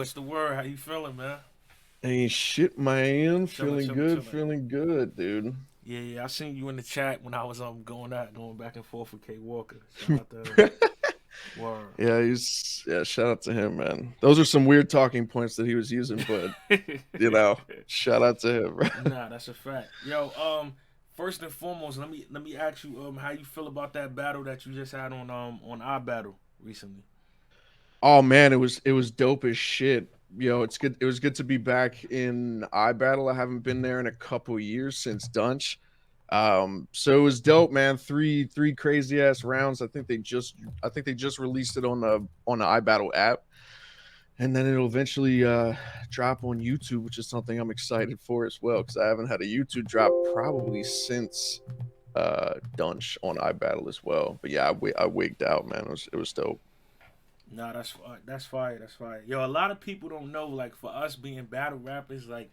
What's the word? How you feeling, man? Hey, shit, man. Chilling, Feeling chilling, good, chilling. feeling good, dude. Yeah, yeah. I seen you in the chat when I was going back and forth with K Walker. Shout out to him. Word. Yeah, shout out to him, man. Those are some weird talking points that he was using, but shout out to him. Nah, that's a fact. Yo, first and foremost, let me ask you how you feel about that battle that you just had on our battle recently. Oh man, it was dope as shit. It's good. It was good to be back in iBattle. I haven't been there in a couple years since Dunch. So it was dope, man. Three crazy ass rounds. I think they just released it on the iBattle app, and then it'll eventually drop on YouTube, which is something I'm excited for as well because I haven't had a YouTube drop probably since Dunch on iBattle as well. But yeah, I wigged out, man. It was dope. Nah, that's fire. That's fire. That's fire. Yo, a lot of people don't know. Like for us being battle rappers, like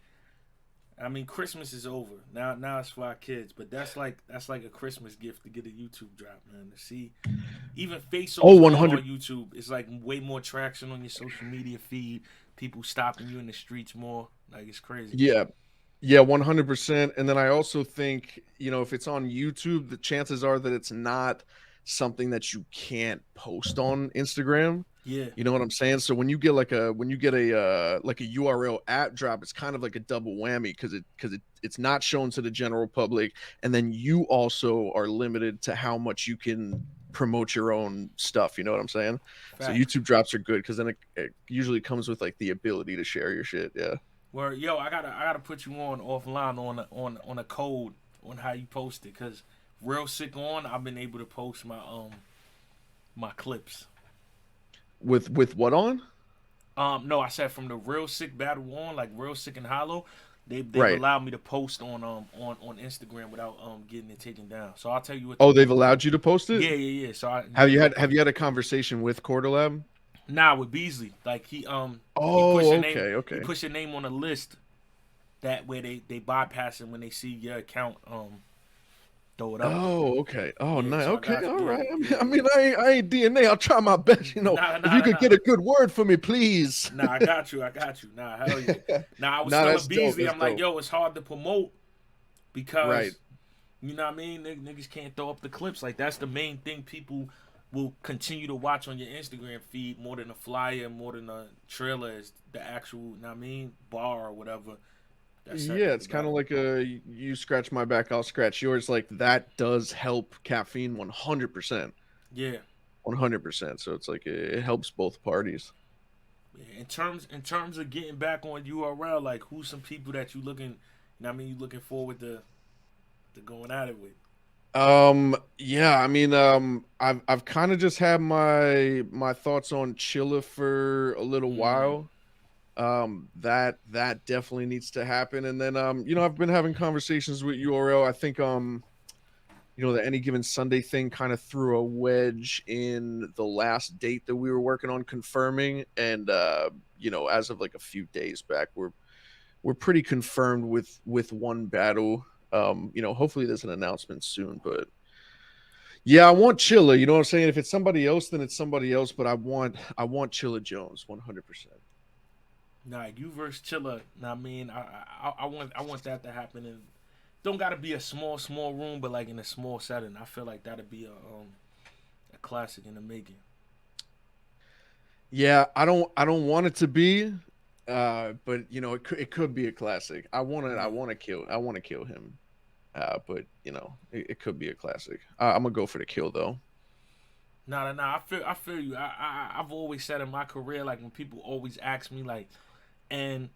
I mean, Christmas is over now. Now it's for our kids, but that's like a Christmas gift to get a YouTube drop, man. To see even face Oh, offs going 100. on YouTube is like way more traction on your social media feed. People stopping you in the streets more. Like it's crazy. Yeah, yeah, 100%. And then I also think, if it's on YouTube, the chances are that it's not something that you can't post on Instagram. Yeah, You know what I'm saying? So when you get a URL app drop, it's kind of like a double whammy because it's not shown to the general public, and then you also are limited to how much you can promote your own stuff. You know what I'm saying? So facts. YouTube drops are good because then it usually comes with like the ability to share your shit. Yeah. Where yo, I gotta put you on offline on a code on how you post it, cause real sick on I've been able to post my clips. With what on? No, I said from the real sick battle on, like real sick and hollow, they've Right. allowed me to post on Instagram without getting it taken down. So I'll tell you what to Oh, they've do. allowed you to post it? Yeah, yeah, yeah. So Have you had a conversation with Cordelab? nah with Beasley, like he push Oh, your name okay, he okay. push your name on a list that way they bypass it when they see your account throw it up there. Oh, okay. Oh, Yeah, nice. so I Okay, got all yeah right. I mean, yeah I yeah. mean, I ain't DNA. I'll try my best. Nah If nah you nah could nah. get a good word for me, please. Nah, I got you. I got you. Nah, hell yeah. Nah, I was Nah, telling that's dope. Beasley, That's I'm like, dope. yo, it's hard to promote Right. because you know what I mean? Niggas can't throw up the clips. Like that's the main thing people will continue to watch on your Instagram feed more than a flyer, more than a trailer is the actual, you know what I mean, bar or whatever that sets Yeah, up the it's kind of battle. like a you scratch my back, I'll scratch yours. Like that does help caffeine 100%. Yeah. 100%. So it's like it helps both parties. Yeah. In terms of getting back on URL, like who's some people that you looking, you know what I mean, you looking forward to going at it with? Yeah, I mean, I've kind of just had my thoughts on Chilla for a little Mm. while. That definitely needs to happen. And then I've been having conversations with URL. I think the any given Sunday thing kind of threw a wedge in the last date that we were working on confirming. And as of like a few days back, we're pretty confirmed with one battle. Hopefully there's an announcement soon, but yeah, I want Chilla. You know what I'm saying? If it's somebody else, then it's somebody else. But I want Chilla Jones 100%. Nah, you versus Chilla. Nah, I mean, I want that to happen. And don't gotta be a small room, but like in a small setting. I feel like that'd be a classic in the making. Yeah, I don't want it to be, but it could be a classic. I Yeah. want to kill him. But it could be a classic. I'm gonna go for the kill though. Nah. I feel you. I've always said in my career, like when people always ask me, like, and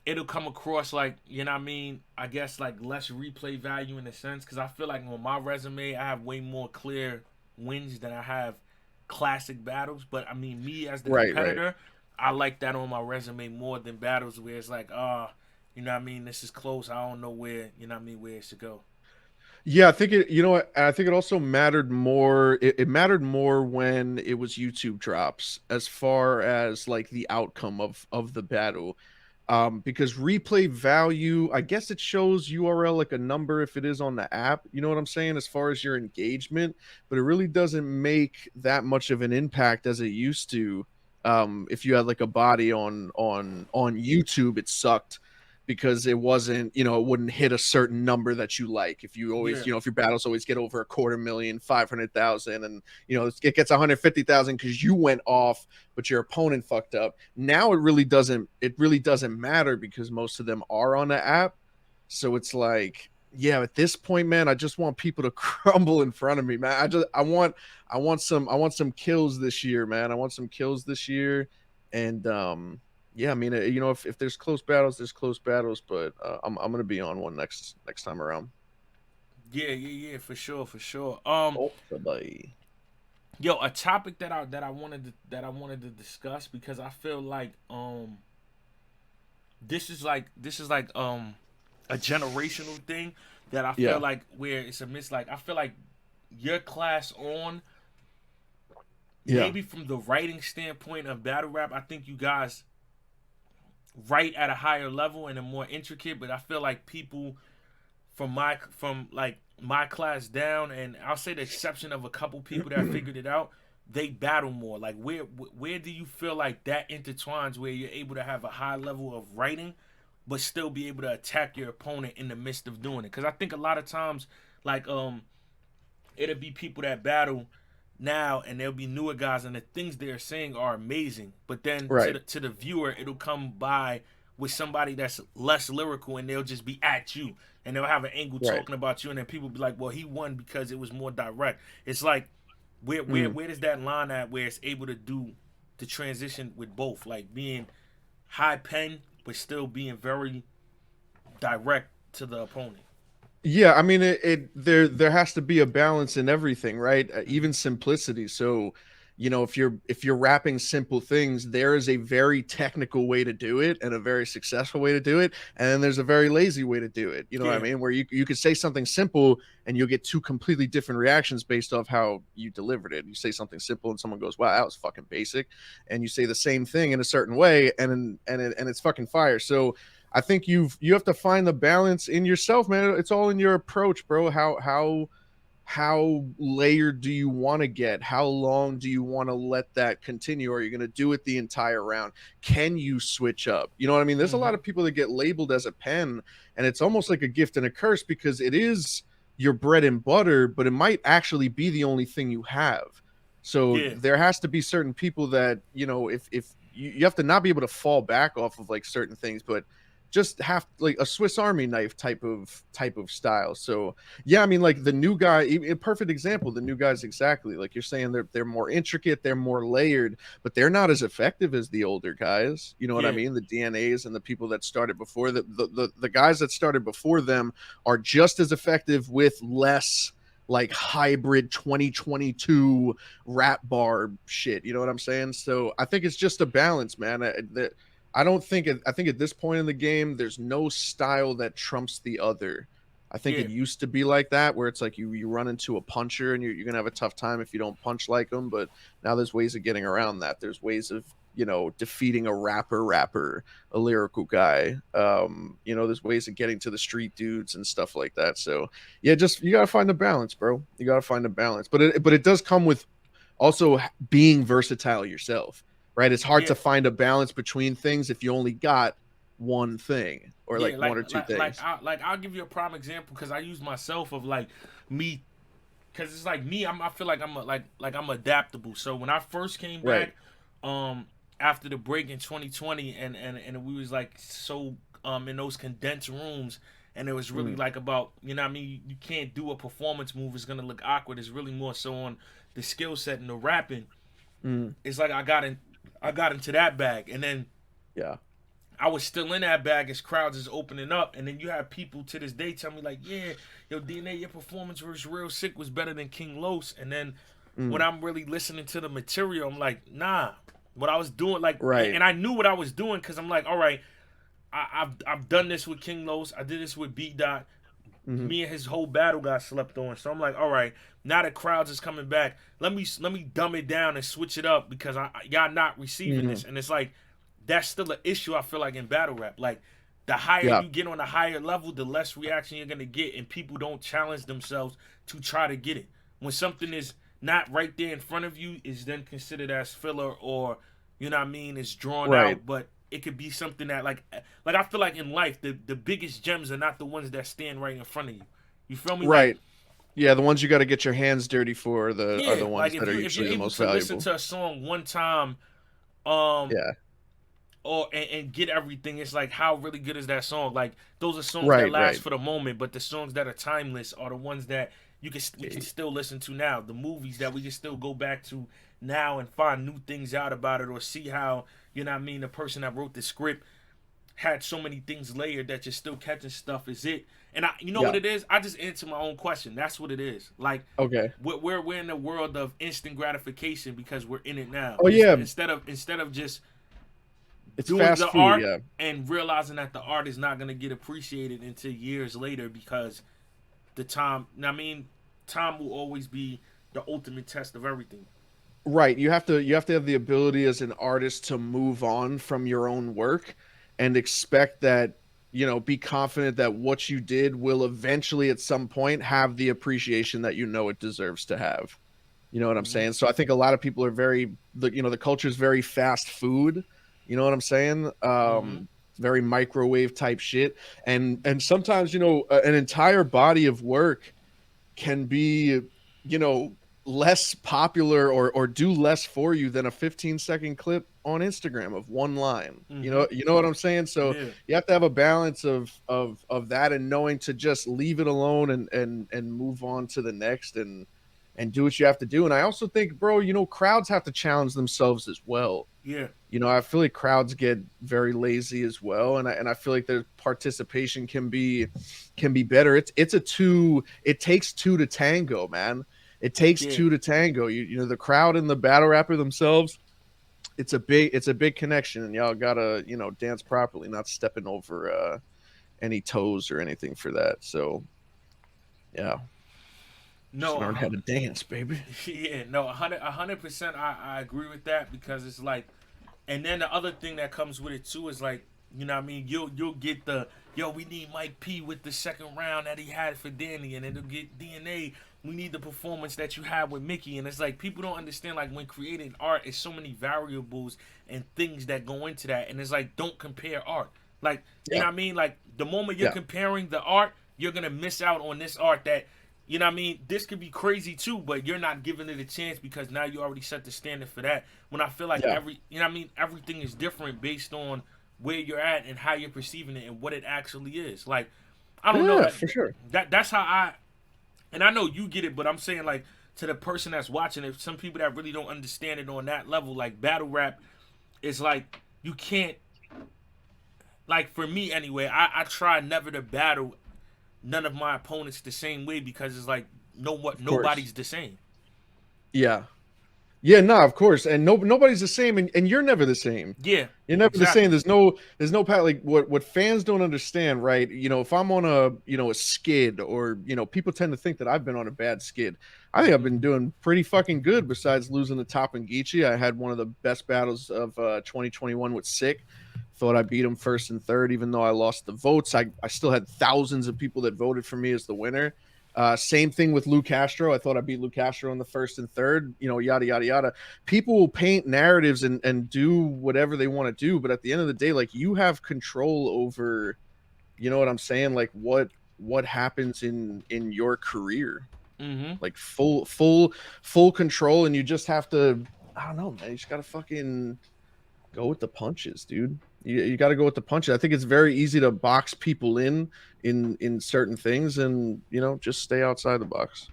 it'll come across like you know what I mean. I guess like less replay value in a sense because I feel like on my resume I have way more clear wins than I have classic battles. But I mean, me as the Right, right. competitor, I like that on my resume more than battles where it's like, you know what I mean, this is close. I don't know where you know what I mean where it should go. Yeah, I think it. You know what? I think it also mattered more. It mattered more when it was YouTube drops, as far as like the outcome of the battle. Because replay value, I guess it shows URL like a number if it is on the app. You know what I'm saying? As far as your engagement, but it really doesn't make that much of an impact as it used to. If you had like a body on YouTube, it sucked because it wasn't, you know, it wouldn't hit a certain number that you like. If you always, Yeah. you know, if your battles always get over a quarter million, 500,000, and you know it gets 150,000 because you went off, but your opponent fucked up. Now it really doesn't. It really doesn't matter because most of them are on the app. So it's like, yeah, at this point, man, I just want people to crumble in front of me, man. I want some kills this year, man. I want some kills this year, and yeah, I mean, you know, if there's close battles, there's close battles, but I'm gonna be on one next time around. Yeah, yeah, yeah, for sure, for sure. Hopefully. Yo, a topic that I wanted to discuss because I feel like this is like a generational thing that I feel Yeah, like where it's a miss. Like I feel like your class on yeah, maybe from the writing standpoint of battle rap, I think you guys write at a higher level and a more intricate. But I feel like people from like my class down, and I'll say the exception of a couple people that figured it out, they battle more. Like where do you feel like that intertwines where you're able to have a high level of writing, but still be able to attack your opponent in the midst of doing it? Because I think a lot of times, like it'll be people that battle now and there'll be newer guys and the things they're saying are amazing, but then right, to the viewer it'll come by with somebody that's less lyrical and they'll just be at you and they'll have an angle right. talking about you and then people be like, well, he won because it was more direct. It's like Mm. where does that line at where it's able to do the transition with both, like being high pen but still being very direct to the opponent? Yeah, I mean, there has to be a balance in everything, right? Mm-hmm. Even simplicity. So, you know, if you're rapping simple things, there is a very technical way to do it and a very successful way to do it, and then there's a very lazy way to do it. You know what I Yeah, mean? Where you could say something simple and you'll get two completely different reactions based off how you delivered it. You say something simple and someone goes, "Wow, that was fucking basic," and you say the same thing in a certain way, and it's fucking fire. So I think you have to find the balance in yourself, man. It's all in your approach, bro. How layered do you want to get? How long do you want to let that continue? Are you going to do it the entire round? Can you switch up? You know what I mean? There's a lot mm-hmm. of people that get labeled as a pen, and it's almost like a gift and a curse because it is your bread and butter, but it might actually be the only thing you have. So Yeah, there has to be certain people that, you know, if you have to not be able to fall back off of like certain things, but just have like a Swiss Army knife type of style. So yeah, I mean, like the new guy, a perfect example. The new guys, exactly like you're saying, they're more intricate, they're more layered, but they're not as effective as the older guys. You know what I yeah, mean? The DNAs and the people that started before the guys that started before them are just as effective with less like hybrid 2022 rap bar shit. You know what I'm saying? So I think it's just a balance, man. I don't think I think at this point in the game, there's no style that trumps the other. I think yeah, it used to be like that, where it's like you run into a puncher and you're gonna have a tough time if you don't punch like them. But now there's ways of getting around that. There's ways of, you know, defeating a rapper, a lyrical guy. You know, there's ways of getting to the street dudes and stuff like that. So yeah, just you gotta find the balance, bro. You gotta find the balance. But it does come with also being versatile yourself, right? It's hard yeah. to find a balance between things if you only got one thing or like Yeah, one or two things. I'll give you a prime example because I use myself of like me, because it's like me. I feel like like I'm adaptable. So when I first came Right. back, um, after the break in 2020, and we was like so in those condensed rooms, and it was really Mm, like about, you know what I mean, you can't do a performance move. It's gonna look awkward. It's really more so on the skill set and the rapping. mm, It's like I got into that bag, and then yeah. I was still in that bag as crowds is opening up, and then you have people to this day tell me like, "Yeah, yo, DNA, your performance was real sick, was better than King Los." And then when Mm, I'm really listening to the material, I'm like, "Nah, what I was doing, like," right. and I knew what I was doing because I'm like, "All right, I've done this with King Los, I did this with B Dot." Hmm. Me and his whole battle got slept on, so I'm like, "All right, now the crowds is coming back. Let me dumb it down and switch it up because y'all not receiving Hmm. this." And it's like that's still an issue I feel like in battle rap. Like the higher Yeah. you get on a higher level, the less reaction you're gonna get, and people don't challenge themselves to try to get it. When something is not right there in front of you, is then considered as filler or you know what I mean, is drawn Right. out, but it could be something that like I feel like in life the biggest gems are not the ones that stand right in front of you. You feel me? Like Right. Yeah, the ones you got to get your hands dirty for are yeah, the like ones that are if you're usually the able most to listen valuable. to a song one time, um, Yeah. or and get everything, it's like how really good is that song? Like those are songs that Right, last right. for the moment, but the songs that are timeless are the ones that we can Eh, still listen to now. The movies that we can still go back to now and find new things out about it, or see how you know what I mean the person that wrote the script had so many things layered that you're still catching stuff. Is it? And you know what Yeah. it is? I just answer my own question. That's what it is. Like Okay. we're in a world of instant gratification because we're in it now. Oh yeah, Instead of just it's doing fast the food, art yeah. and realizing that the art is not gonna get appreciated until years later because the time. I mean, time will always be the ultimate test of everything. Right. You have to have the ability as an artist to move on from your own work and expect that, be confident that what you did will eventually at some point have the appreciation that you know it deserves to have. You know what I'm Hmm. saying? So I think a lot of people are the culture is very fast food. You know what I'm saying? Hmm. Very microwave type shit. And sometimes, an entire body of work can be, you know, less popular or do less for you than a 15-second clip on Instagram of one line. You Hmm. know, you know what I'm saying? So Yeah. you have to have a balance of that and knowing to just leave it alone and move on to the next and do what you have to do. And I also think, bro, crowds have to challenge themselves as well. Yeah. I feel like crowds get very lazy as well, and I feel like their participation can be better. It takes two to tango, man. It takes Yeah. two to tango. The crowd and the battle rapper themselves. It's a big connection, and y'all gotta dance properly, not stepping over any toes or anything for that. So yeah, just No. learn how to dance, baby. Yeah. No. 100%. I agree with that because it's like, and then the other thing that comes with it too is like, you know what I mean, you'll get the yo, we need Mike P with the second round that he had for Danny, and it'll get DNA. We need the performance that you had with Mickey, and it's like people don't understand like when creating art, it's so many variables and things that go into that, and it's like don't compare art. Like you Yeah, know what I mean, like the moment you're yeah, comparing the art, you're gonna miss out on this art that you know what I mean? This could be crazy too, but you're not giving it a chance because now you already set the standard for that. When I feel like yeah, you know what I mean? Everything is different based on where you're at and how you're perceiving it and what it actually is. Like, I don't know yeah, that for sure. that's how and I know you get it, but I'm saying like to the person that's watching it, some people that really don't understand it on that level, like battle rap is like you can't like for me anyway, I try never to battle none of my opponents the same way because it's like Of course. nobody's the same. Yeah. Yeah, no, of course, and nobody's the same, and you're never the same. Yeah, You're never the same. exactly. There's no pat like what fans don't understand, right? If I'm on a skid, or people tend to think that I've been on a bad skid. I think I've Hmm. been doing pretty fucking good. Besides losing to Top and Geechee, I had one of the best battles of 2021 with Sick. Thought I beat him first and third, even though I lost the votes. I still had thousands of people that voted for me as the winner. Same thing with Lou Castro. I thought I beat Lou Castro in the first and third, yada, yada, yada. People will paint narratives and do whatever they want to do. But at the end of the day, like, you have control over, you know what I'm saying? Like, what happens in your career, Hmm. like full control. And you just have to, I don't know, man, you just got to fucking go with the punches, dude. You got to go with the punches. I think it's very easy to box people in certain things, and just stay outside the box.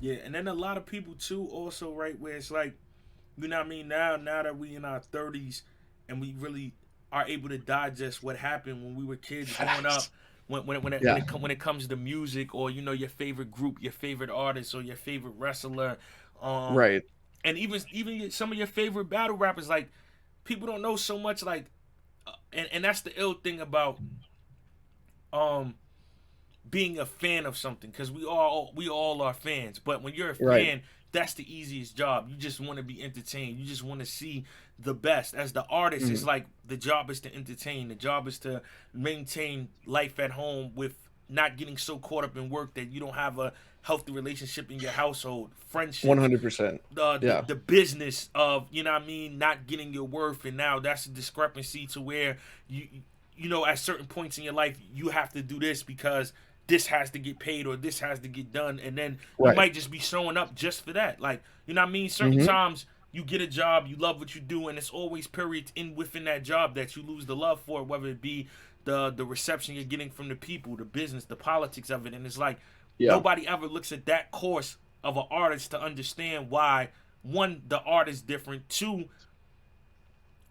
Yeah, and then a lot of people too, also right where it's like, you know what I mean. Now that we in our 30s, and we really are able to digest what happened when we were kids growing up. Facts. Yeah. When it comes to music or your favorite group, your favorite artist, or your favorite wrestler, um, Right. and even some of your favorite battle rappers, like people don't know so much like and that's the ill thing about um being a fan of something because we all are fans. But when you're a Right. fan, that's the easiest job. You just want to be entertained. You just want to see the best. As the artist, it's Mhm. like the job is to entertain. The job is to maintain life at home with not getting so caught up in work that you don't have a healthy relationship in your household, friendships, 100%. the Yeah. the business of, you know what I mean, not getting your worth, and now that's a discrepancy to where you know, at certain points in your life you have to do this because this has to get paid or this has to get done, and then you Right. might just be showing up just for that. Like, you know what I mean? Certain Hmm. times you get a job, you love what you do, and it's always periods in within that job that you lose the love for, whether it be the reception you're getting from the people, the business, the politics of it, and it's like Yeah. nobody ever looks at that course of an artist to understand why, one, the art is different, two,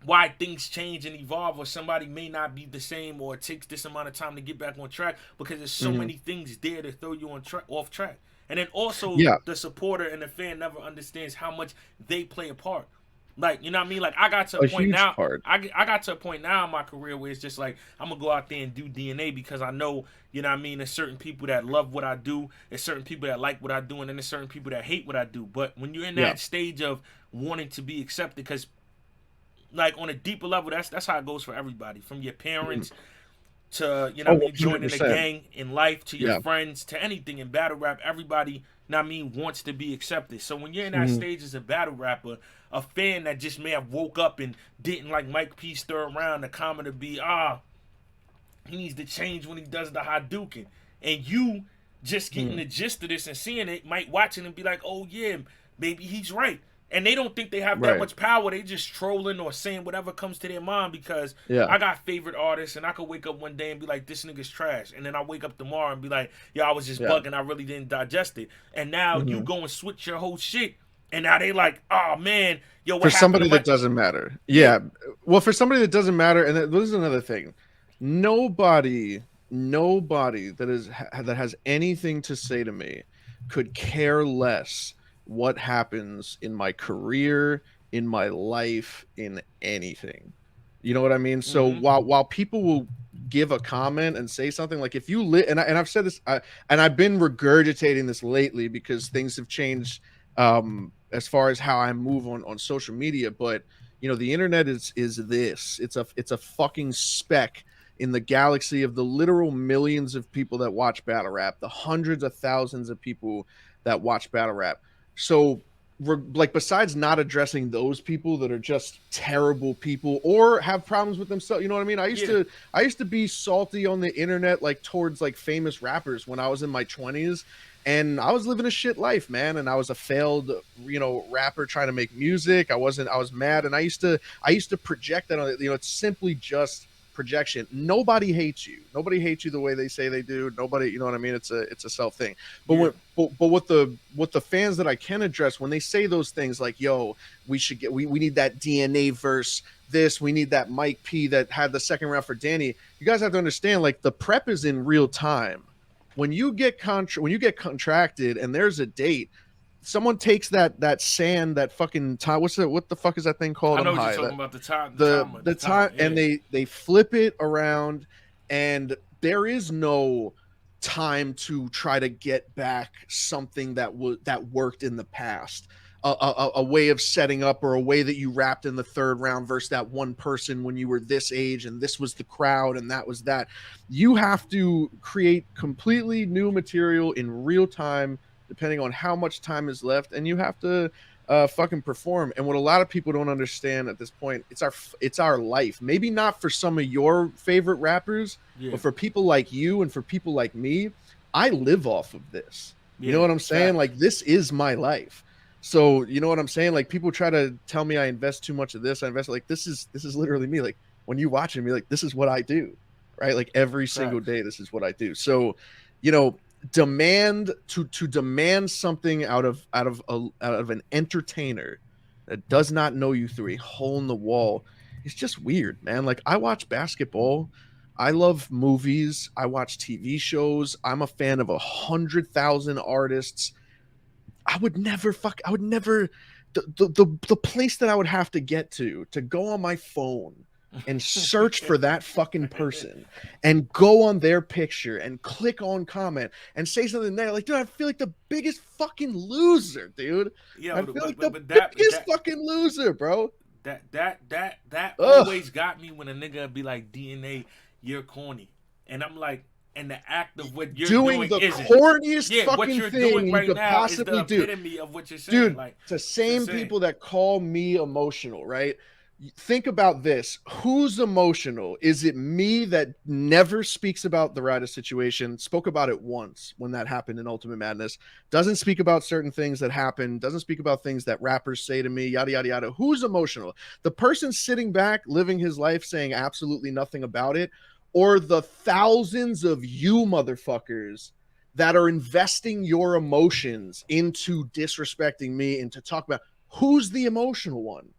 why things change and evolve, or somebody may not be the same, or it takes this amount of time to get back on track because there's so Hmm. many things there to throw you on off track. And then also Yeah. the supporter and the fan never understands how much they play a part. Like, you know what I mean? Like, I got to a A point huge now. part. I got to a point now in my career where it's just like I'm gonna go out there and do DNA because I know, you know what I mean, there's certain people that love what I do, there's certain people that like what I do, and then there's certain people that hate what I do. But when you're in Yeah. that stage of wanting to be accepted, because like on a deeper level, that's how it goes for everybody, from your Mhm. parents to, you know Oh, what I mean, joining a 100%. gang in life, to your Yeah. friends, to anything in battle rap. Everybody, you know what I mean, wants to be accepted. So when you're in that Hmm. stage as a battle rapper, a fan that just may have woke up and didn't like Mike P stir around, the comment to be, he needs to change when he does the Hadouken, and you just getting Hmm. the gist of this and seeing it might watch it and be like, oh yeah, maybe he's right. And they don't think they have that Right. much power. They just trolling or saying whatever comes to their mind, because Yeah. I got favorite artists and I could wake up one day and be like, this nigga's trash. And then I wake up tomorrow and be like, yo, I was just Yeah. bugging. I really didn't digest it. And now you Hmm. go and switch your whole shit. And now they like, oh man, yo, For what happened to somebody my. that doesn't matter. Yeah, Yeah. Well, for somebody that doesn't matter, and this is another thing. Nobody that has anything to say to me could care less what happens in my career, in my life, in anything. You know what I mean? So mm-hmm. while people will give a comment and say something, like if you and I've said this, and I've been regurgitating this lately because things have changed, as far as how I move on social media. But you know, the internet is this. It's a fucking speck in the galaxy of the literal millions of people that watch battle rap, the hundreds of thousands of people that watch battle rap. So like, besides not addressing those people that are just terrible people or have problems with themselves, you know what I mean? Yeah. I used to be salty on the internet, like towards like famous rappers when I was in my 20s, and I was living a shit life, man, and I was a failed, you know, rapper trying to make music. I was mad, and I used to project that on it. You know, it's simply just projection. Nobody hates you the way they say they do. Nobody, you know what I mean? It's a self thing. But Yeah. but what the fans that I can address, when they say those things like, yo, we need that DNA verse, this, we need that Mike P that had the second round for Danny. You guys have to understand, like, the prep is in real time. When you get contracted and there's a date, someone takes that sand, that fucking time, what the fuck is that thing called? I I'm know what you're high. talking about, the time, The the timer. time, Yeah. and they flip it around, and there is no time to try to get back something that worked in the past, a way of setting up, or a way that you rapped in the third round versus that one person when you were this age and this was the crowd and that was that. You have to create completely new material in real time, depending on how much time is left, and you have to fucking perform. And what a lot of people don't understand at this point, it's our life. Maybe not for some of your favorite rappers, Yeah. but for people like you and for people like me, I live off of this. You Yeah. know what I'm saying? Facts. Like, this is my life. So you know what I'm saying? Like, people try to tell me I invest too much of this. I invest, like, this is literally me. Like, when you watching me, like, this is what I do, right? Like, every single Facts. day, this is what I do. So, you know, demand something out of an entertainer that does not know you through a hole in the wall, it's just weird, man. Like, I watch basketball, I love movies, I watch TV shows, I'm a fan of 100,000 artists. I would never the place that I would have to get to go on my phone and search for that fucking person and go on their picture and click on comment and say something there, like, dude, I feel like the biggest fucking loser, dude. Yeah, I feel like the but biggest fucking loser, bro. that Ugh. always got me when a nigga be like, DNA, you're corny, and I'm like, and the act of what you're doing doing the isn't. corniest Yeah, what fucking you're thing doing you right could now is the possibly do. epitome of what you're saying. Dude, Like, it's the it's same insane. people that call me emotional, right? Think about this. Who's emotional? Is it me that never speaks about the Ryder situation? Spoke about it once when that happened in Ultimate Madness. Doesn't speak about certain things that happen. Doesn't speak about things that rappers say to me, yada, yada, yada. Who's emotional? The person sitting back, living his life, saying absolutely nothing about it, or the thousands of you motherfuckers that are investing your emotions into disrespecting me and to talk about who's the emotional one?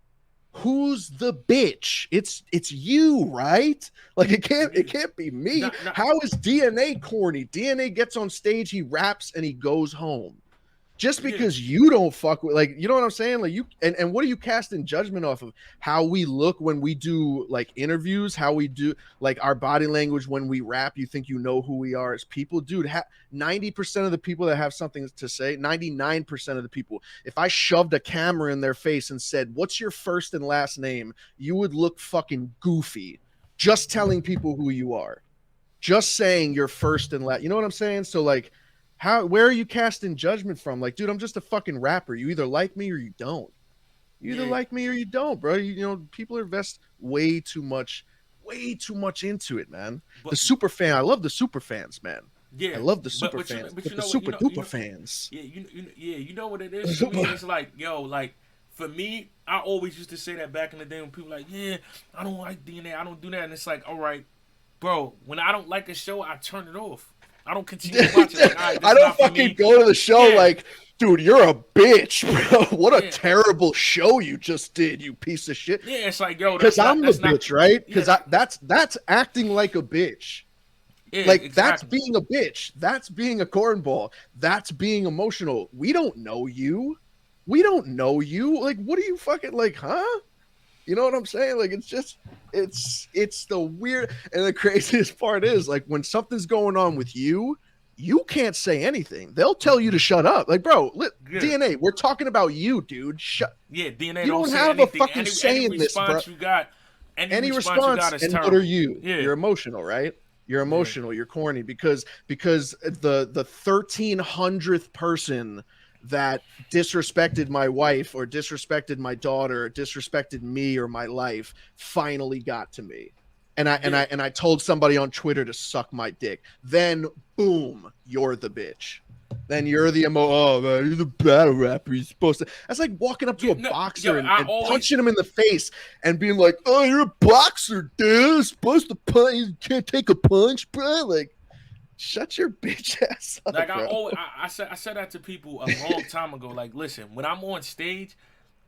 Who's the bitch? It's you, right? Like it can't be me. Not, How is DNA corny? DNA gets on stage, he raps, and he goes home. Just yeah, because you don't fuck with, like, you know what I'm saying? Like, you and what are you casting judgment off of? How we look when we do like interviews, how we do like our body language when we rap. You think you know who we are as people, dude? 90% of the people that have something to say, 99% of the people, if I shoved a camera in their face and said, "What's your first and last name?" you would look fucking goofy. Just telling people who you are, just saying your first and last. You know what I'm saying? So like, where are you casting judgment from? Like, dude, I'm just a fucking rapper. You either like me or you don't. You either yeah, like me or you don't, bro. You know, people invest way too much into it, man. The but super fan, I love the super fans, man. I yeah, love the super but fans, but but you the know what, super duper fans. yeah, yeah, you know what it is to me. It's like, yo, like for me, I always used to say that back in the day when people were like, yeah, I don't like DNA, I don't do that, and it's like, all right, bro, when I don't like a show, I turn it off. I don't continue to watch it. Like, all right, this I is don't not for fucking me. go to the show Yeah, like, dude, you're a bitch, bro. What a yeah, terrible show you just did, you piece of shit. yeah. It's like, yo, Because I'm the that's not. bitch, right? Yeah, Because that's acting like a bitch. yeah, Like that's exactly. being a bitch. That's being a cornball. That's being emotional. We don't know you. We don't know you. Like, what are you fucking like, huh? You know what I'm saying? Like, it's just, it's the weird. And the craziest part is, like, when something's going on with you, you can't say anything. They'll tell you to shut up. Like, bro, Yeah, DNA, we're talking about you, dude. Shut. yeah. DNA You don't don't say have a anything. fucking Any say in this, bro. response you got, any Any response you response, got is and what are terrible. you? Yeah, You're emotional, right? You're yeah, emotional, you're corny because the 1300th person that disrespected my wife or disrespected my daughter or disrespected me or my life finally got to me, and yeah. I told somebody on Twitter to suck my dick. Then boom, you're the bitch. Then you're the oh man, you're the battle rapper. You're supposed to. That's like walking up to Yeah, a no, yo, boxer I and always, punching him in the face and being like, "Oh, you're a boxer, dude. You're supposed to punch. You can't take a punch, bro." Like, shut your bitch ass like, up, bro. I said that to people a long time ago. Like, listen, when I'm on stage,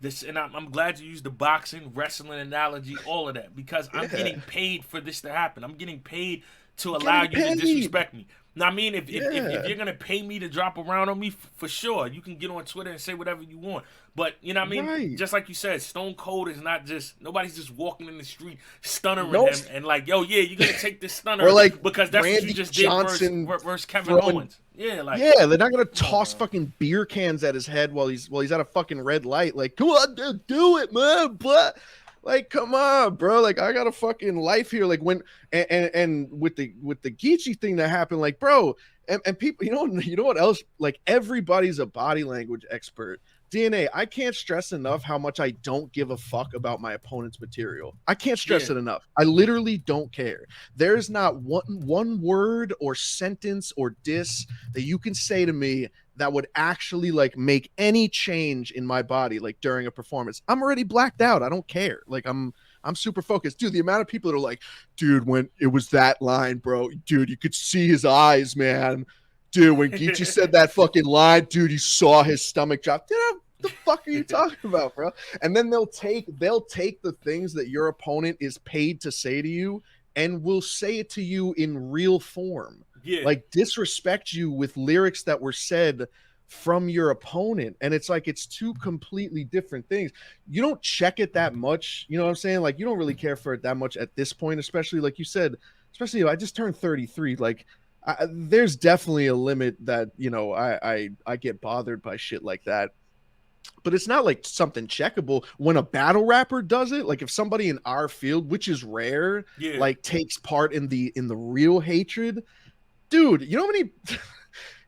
this, and I'm glad you used the boxing, wrestling analogy, all of that, because I'm Yeah, getting paid for this to happen. I'm getting paid to allow getting you to paid. disrespect me. Now, I mean, if Yeah, you're gonna pay me to drop around on me, for sure, you can get on Twitter and say whatever you want. But you know what I mean? right. Just like you said, Stone Cold is not just nobody's just walking in the street stunnering No, him and like, yo, yeah, you're gonna take this or stunner like because that's what you Randy just did Johnson versus Kevin throwing. Owens. Yeah, like, Yeah, they're not gonna come on, toss man. fucking beer cans at his head while he's at a fucking red light. Like, come on, dude, do it, man. But like, come on, bro. Like, I got a fucking life here. Like when and with the Geechee thing that happened, like, bro, and people, you know what else? Like, everybody's a body language expert. DNA, I can't stress enough how much I don't give a fuck about my opponent's material. I can't stress Yeah, it enough. I literally don't care. There's not one word or sentence or diss that you can say to me that would actually like make any change in my body like during a performance. I'm already blacked out. I don't care. Like I'm super focused. Dude, the amount of people that are like, dude, when it was that line, bro, dude, you could see his eyes, man. Dude, when Geechee said that fucking line, dude, you saw his stomach drop. Dude, the fuck are you talking about, bro? And then they'll take the things that your opponent is paid to say to you and will say it to you in real form. yeah, Like disrespect you with lyrics that were said from your opponent. And it's like it's two completely different things. You don't check it that much, you know what I'm saying? Like you don't really care for it that much at this point, especially like you said, especially if I just turned 33. Like there's definitely a limit that I get bothered by shit like that, but it's not like something checkable when a battle rapper does it. Like if somebody in our field, which is rare, yeah, like takes part in the real hatred, dude, you know how many you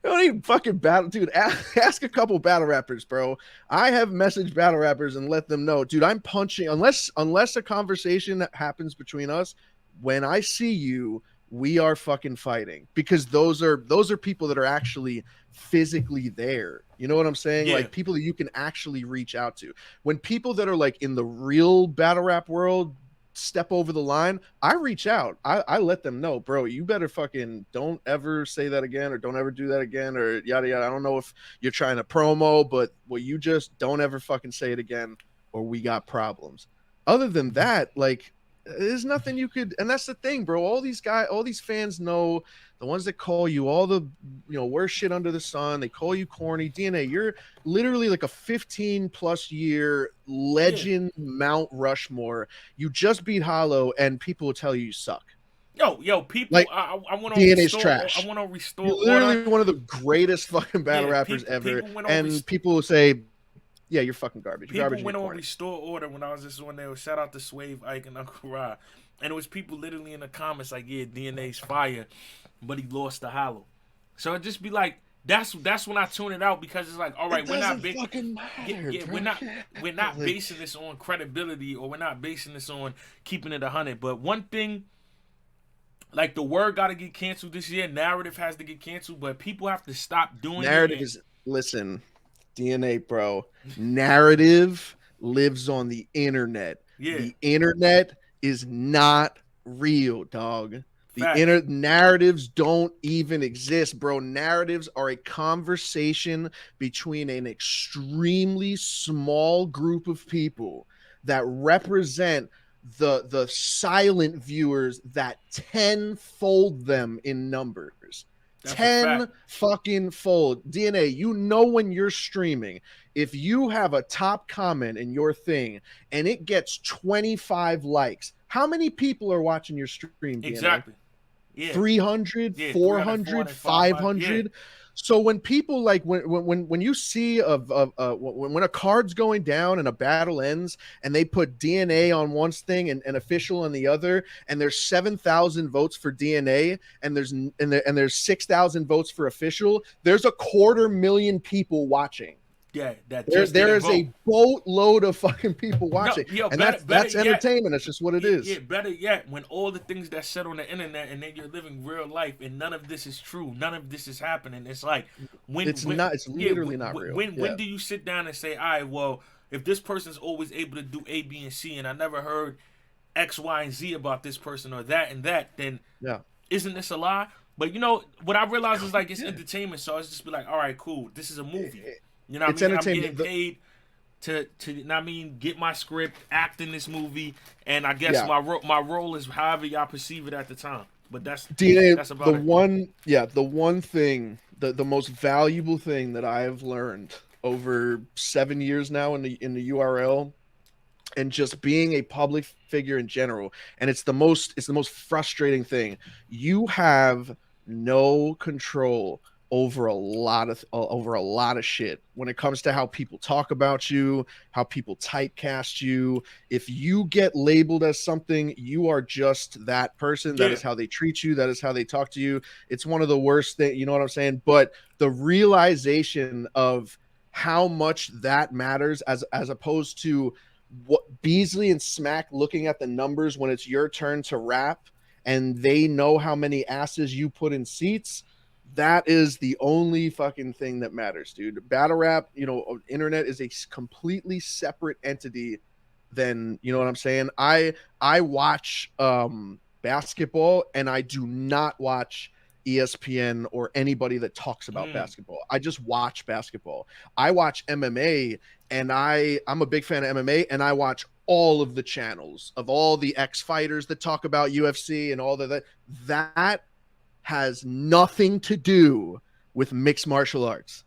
know how many fucking battle dude, ask a couple battle rappers, bro. I have messaged battle rappers and let them know, dude, I'm punching unless a conversation that happens between us, when I see you, we are fucking fighting, because those are people that are actually physically there. You know what I'm saying? Yeah, Like people that you can actually reach out to. When people that are like in the real battle rap world step over the line, I reach out. I let them know, bro, you better fucking don't ever say that again, or don't ever do that again, or yada yada. I don't know if you're trying to promo, but well, you just don't ever fucking say it again, or we got problems. Other than that, like there's nothing you could, and that's the thing, bro. All these fans know, the ones that call you all the worst shit under the sun. They call you corny. DNA, you're literally like a 15 plus year yeah. legend, Mount Rushmore. You just beat Hollow, and people will tell you suck. Yo, people. Like I went on DNA's restore. I trash. went on restore You're order. literally one of the greatest fucking battle Yeah, rappers people. ever, People went on. and people will say, "Yeah, you're fucking garbage. You're People garbage and went you're on corny." restore order when I was just on there. Shout out to Swave, Ike, and Uncle Rod. And it was people literally in the comments like, "Yeah, DNA's fire, but he lost the Hollow." So it just be like, that's when I tune it out, because it's like, all It right, we're not doesn't fucking matter, yeah, bro. we're not Like, basing this on credibility, or we're not basing this on keeping it 100. But one thing, like the word got to get canceled this year. Narrative has to get canceled, but people have to stop doing it. narrative is listen, DNA, bro. Narrative lives on the internet. Yeah, The internet is not real, dog. The facts. inner narratives don't even exist, bro. Narratives are a conversation between an extremely small group of people that represent the silent viewers that tenfold them in numbers. That's a 10 fact. fucking fold. DNA, you know when you're streaming, if you have a top comment in your thing and it gets 25 likes, how many people are watching your stream, DNA? Exactly. Yeah. 300, Yeah. 400, 300, 400, 500. 500. So when people like when you see when a card's going down and a battle ends and they put DNA on one thing and official on the other, and there's 7,000 votes for DNA and there's 6,000 votes for official, there's 250,000 people watching. Yeah. That There, just there didn't is vote. a boatload of fucking people No, watching, yo, and better, that's yet. entertainment. That's just what it Yeah, is. yeah, better yet, when all the things that's said on the internet, and then you're living real life, and none of this is true, none of this is happening. It's like It's when not. It's yeah, literally not real. when do you sit down and say, all right, well, if this person's always able to do A, B, and C, and I never heard X, Y, and Z about this person or that and that, then Yeah. isn't this a lie? But you know what I realize is like it's Yeah. entertainment, so it's just be like, all right, cool, this is a movie. You know what It's I mean? I'm getting entertainment. paid to you know what I mean, get my script, act in this movie, and I guess Yeah. my role is however y'all perceive it at the time. But that's DNA, about it. the one thing, the most valuable thing that I have learned over 7 years now in the URL, and just being a public figure in general, and it's the most frustrating thing. You have no control over a lot of shit when it comes to how people talk about you, how people typecast you. If you get labeled as something, you are just that person. That Yeah, is how they treat you, that is how they talk to you. It's one of the worst things, you know what I'm saying? But the realization of how much that matters, as opposed to what Beasley and Smack looking at the numbers when it's your turn to rap, and they know how many asses you put in seats. That is the only fucking thing that matters, dude. Battle rap, internet is a completely separate entity than, you know what I'm saying? I watch basketball, and I do not watch ESPN or anybody that talks about mm, basketball. I just watch basketball. I watch MMA, and I'm a big fan of MMA, and I watch all of the channels of all the X fighters that talk about UFC and all that has nothing to do with mixed martial arts.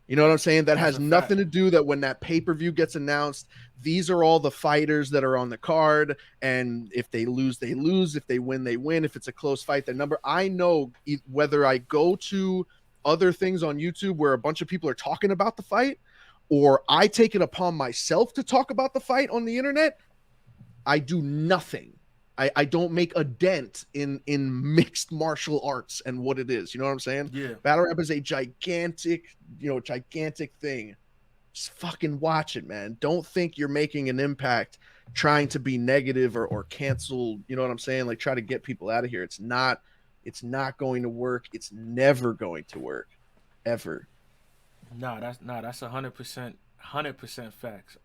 You know what I'm saying? That that's has a nothing fact. to do that when that pay-per-view gets announced, these are all the fighters that are on the card. And if they lose, they lose. If they win, they win. If it's a close fight, their number. I know whether I go to other things on YouTube where a bunch of people are talking about the fight, or I take it upon myself to talk about the fight on the internet, I do nothing. I don't make a dent in mixed martial arts and what it is. You know what I'm saying? Yeah. Battle rap is a gigantic, gigantic thing. Just fucking watch it, man. Don't think you're making an impact trying to be negative or cancel, you know what I'm saying? Like try to get people out of here. It's not going to work. It's never going to work. Ever. That's 100% facts.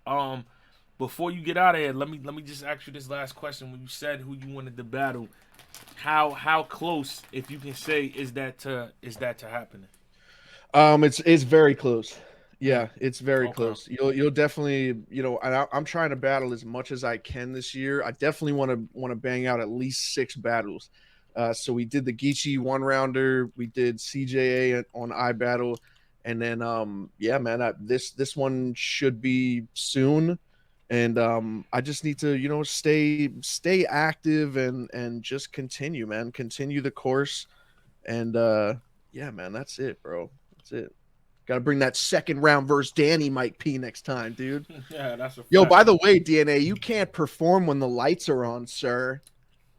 Before you get out of here, let me just ask you this last question. When you said who you wanted to battle, how close, if you can say, is that to happening? It's very close. Yeah, it's very Okay. close. You'll definitely, I'm trying to battle as much as I can this year. I definitely want to bang out at least 6 battles. So we did the Geechee 1-rounder, we did CJA on iBattle, and then yeah, man, this one should be soon. And I just need to, stay active and just continue, man. Continue the course. And yeah, man, that's it, bro. That's it. Got to bring that second round versus Danny Mike P next time, dude. Yeah, that's a fact. Yo, by the way, DNA, you can't perform when the lights are on, sir.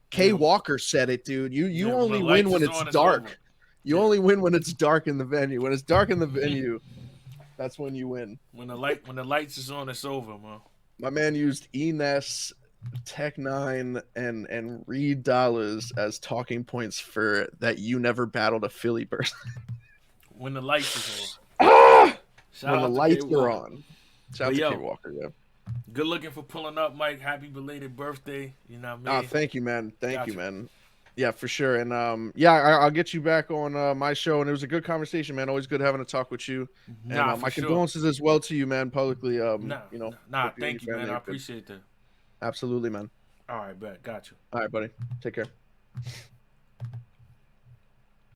Kay Yeah. Walker said it, dude. You Yeah, only the win lights when is it's on, it's dark. over. You Yeah. only win when it's dark in the venue. When it's dark in the venue, that's when you win. When the lights is on, it's over, man. My man used Enes, Tech Nine, and Reed Dollars as talking points for that you never battled a Philly person. When the lights is on. Ah! Shout When the out to lights Kay are Walker. on. Shout out But to yo, Kay Walker, yeah. good looking for pulling up, Mike. Happy belated birthday. You know what I Oh, mean? thank you, man. Thank you, Gotcha. man. Yeah, for sure. And yeah, I'll get you back on my show. And it was a good conversation, man. Always good having a talk with you. And Nah, for my sure. condolences as well to you, man. Publicly, Nah, hope you and thank you, your man. family I are good. appreciate that. Absolutely, man. All right, bet. Got you. All right, buddy. Take care.